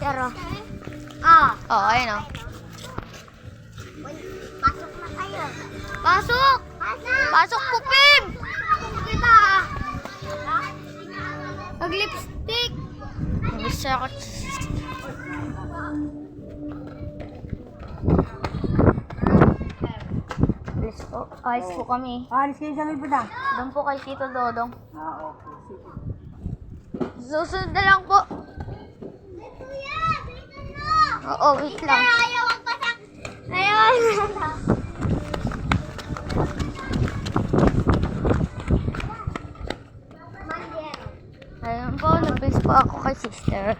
Pero, ah. Oh, ayun oh. Pasok na kayo. Pasok! Pasok! Pasok po, Pim! Diba? Nag-lipstick! Gusto ako. Alis po. Ayos po kami. Alis kayo sa may pata. Doon po kay Tito Dodong. Okay. Sige. Susunod na lang po. Kuya, dito na. Oo, wait lang. Ayaw ang pasak. Ayaw. Ayun po, nabis po ako kay sister.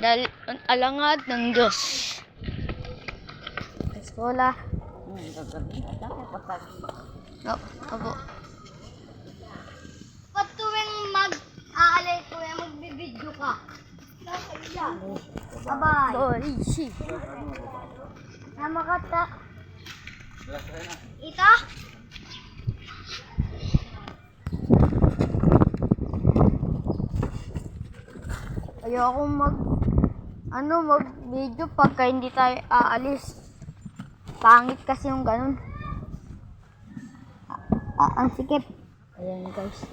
Dahil alangad ng Diyos. Yes po la. No, opo. Pag tuwing mag-aalay kuya, magbibidyo ka. Bye-bye. Sorry, she. Namakata. Ito? Ayoko mag-video pagka hindi tayo aalis. Pangit kasi yung ganun. Ang sikip. Ayan guys.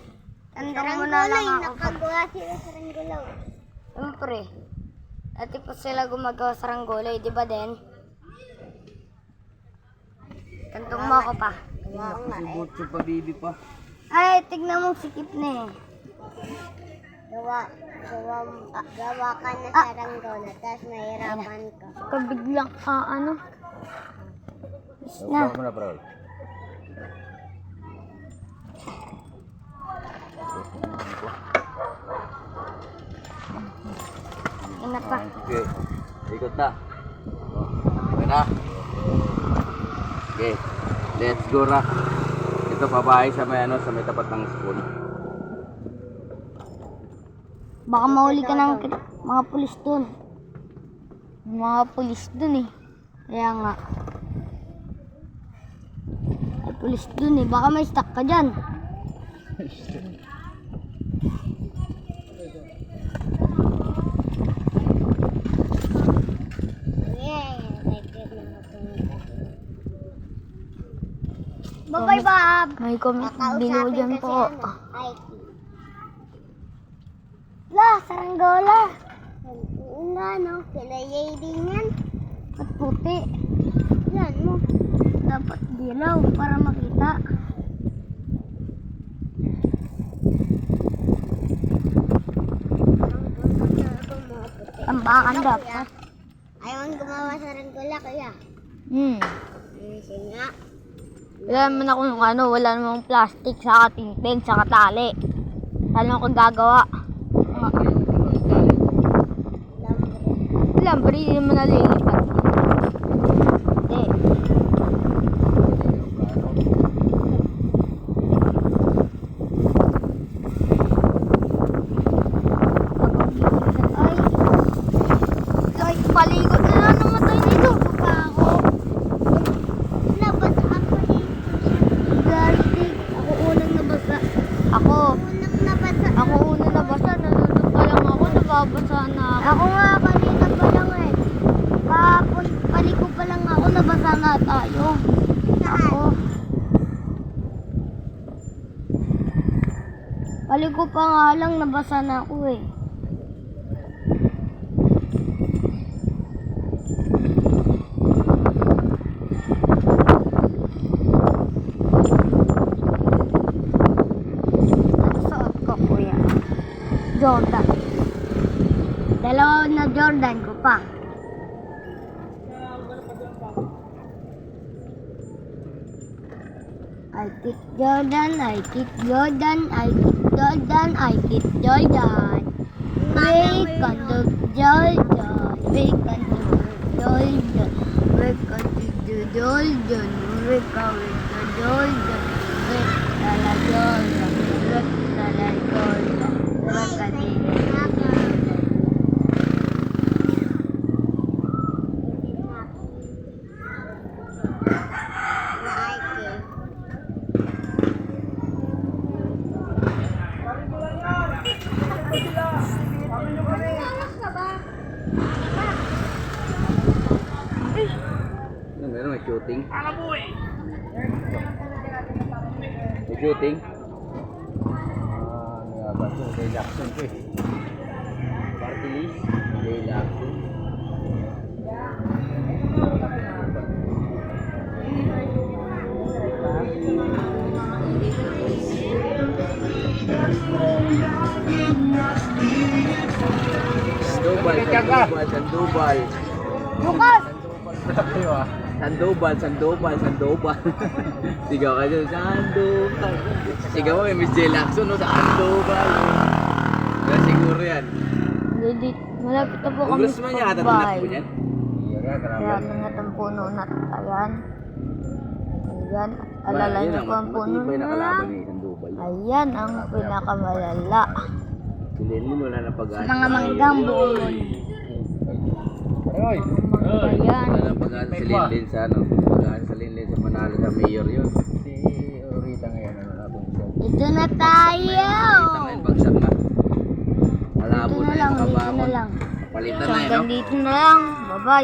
Ang Ito muna lang ako. nakagawa sila sa Ranggolaw. Siyempre. Dati po sila gumagawa sa Ranggolay, di ba din? Kantong mo ako pa. Butso pa, bibi pa. Ay, tignan mo sikip na eh. Gawa ka na sa Ranggola, tapos nahirapan ka. Kabiglang, ano? Na. mo na, bro. Ina pa. Okay. Ikot na. Okay na. Okay. Let's go na. Ito pabahay sa may sa may tapat ng school. Baka mahuli ka ng mga pulis dun. Mga pulis dun eh. Kaya nga. Ay, pulis dun eh. Baka may stuck ka dyan. Bye-bye, Bob! May comment below dyan po. La, sa Ranggola. Nga, no? Kila Yay din yan. At puti. Yan mo. Dapat dilaw para makita. Tambakan dapat. Ayaw ang gumawa sa Ranggola, kaya. Sige nga. Wala naman ako yung wala namang plastic, saka tingting, saka tali. Saan ako gagawa? Lambre, hindi naman nalilipat. Hindi. Ay, paligot na lang namatay dito. Pa ako. Nabasa ako dito. Plastic. Ako unang nabasa. Ako unang nabasa. Nandun pa lang ako, nababasa na ako. Ako nga, kanina pa lang eh. Kahapon, paliko pa lang ako, nabasa na tayo. Ako. Paliko pa nga lang, nabasa na ako eh. Ano suot ko, kuya? Jordan. Dalawa na Jordan ko pa. I kick Jordan, I kick Jordan, I kick Jordan, I kick Jordan. We can do Jordan, we can do Jordan, we can do Jordan, we can do Jordan, we can do Jordan, we can do Jordan, we can do Jordan. Ano, may shooting? May shooting? Ano nga ba ito? Kay Jackson ko eh. Party list? Hindi lang. Sandoval. Bukas! Tayo ah. Sandoval. Sigaw ka dyan, Sandoval. Sigaw mo, Miss J. Lacson, no? Sandoval. Kaya siguro yan. Hindi, malapit na po kami Congressman niya ata tinakbo niyan. Iya nga, Kaya kalaban. nangat ang puno na. Ayan. Ayan. Alala Yun niyo ang po ang puno matibay na na. kalaban ni Sandoval. Ayan ang pinakamalala. Si Lenny wala na pag-asa. Mga manggang buon. Ayoy! Ayan. Wala na pag-asa si Lenny sa ano. Pag-asa sa Lenny sa Manalo sa mayor yun. Si Rita ngayon, ano na kung siya. Ito na tayo. Kita ngayon bagsak na. Malabo Dito na na lang, yung dito na kabakon. lang. Palitan So na yun, no? hanggang dito na lang. Bye-bye.